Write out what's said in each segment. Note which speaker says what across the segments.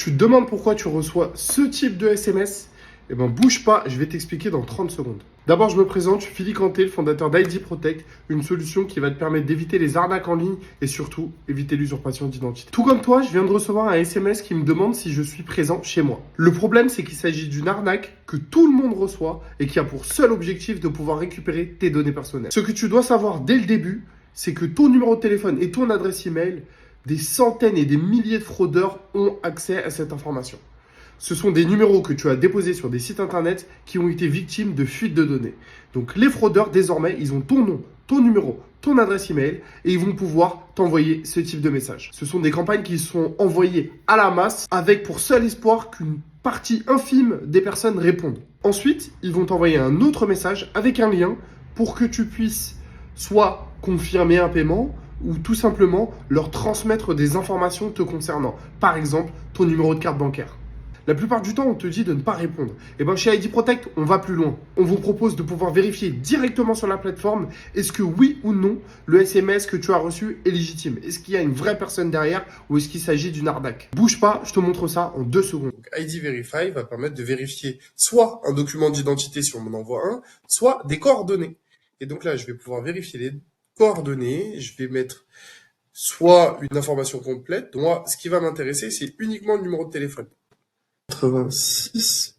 Speaker 1: Tu te demandes pourquoi tu reçois ce type de SMS? Eh ben bouge pas, je vais t'expliquer dans 30 secondes. D'abord, je me présente, je suis Philippe Canté, le fondateur d'ID Protect, une solution qui va te permettre d'éviter les arnaques en ligne et surtout éviter l'usurpation d'identité. Tout comme toi, je viens de recevoir un SMS qui me demande si je suis présent chez moi. Le problème, c'est qu'il s'agit d'une arnaque que tout le monde reçoit et qui a pour seul objectif de pouvoir récupérer tes données personnelles. Ce que tu dois savoir dès le début, c'est que ton numéro de téléphone et ton adresse email, des centaines et des milliers de fraudeurs ont accès à cette information. Ce sont des numéros que tu as déposés sur des sites internet qui ont été victimes de fuites de données. Donc les fraudeurs, désormais, ils ont ton nom, ton numéro, ton adresse email et ils vont pouvoir t'envoyer ce type de message. Ce sont des campagnes qui sont envoyées à la masse avec pour seul espoir qu'une partie infime des personnes répondent. Ensuite, ils vont t'envoyer un autre message avec un lien pour que tu puisses soit confirmer un paiement ou tout simplement leur transmettre des informations te concernant. Par exemple, ton numéro de carte bancaire. La plupart du temps, on te dit de ne pas répondre. Et bien chez ID Protect, on va plus loin. On vous propose de pouvoir vérifier directement sur la plateforme est-ce que oui ou non le SMS que tu as reçu est légitime. Est-ce qu'il y a une vraie personne derrière ou est-ce qu'il s'agit d'une arnaque? Bouge pas, je te montre ça en 2 secondes. Donc, ID Verify va permettre de vérifier soit un document d'identité si on m'en envoie un, soit des coordonnées. Et donc là, je vais pouvoir vérifier les coordonnées. Je vais mettre soit une information complète. Moi, ce qui va m'intéresser, c'est uniquement le numéro de téléphone. 86,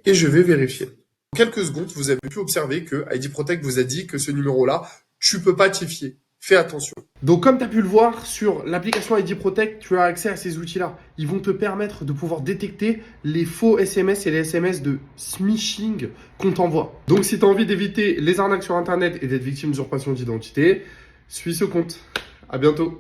Speaker 1: et je vais vérifier. En quelques secondes, vous avez pu observer que ID Protect vous a dit que ce numéro-là, tu peux pas t'y fier. Fais attention. Donc, comme tu as pu le voir sur l'application ID Protect, tu as accès à ces outils-là. Ils vont te permettre de pouvoir détecter les faux SMS et les SMS de smishing qu'on t'envoie. Donc, si tu as envie d'éviter les arnaques sur Internet et d'être victime d'usurpation d'identité, suis ce compte. À bientôt.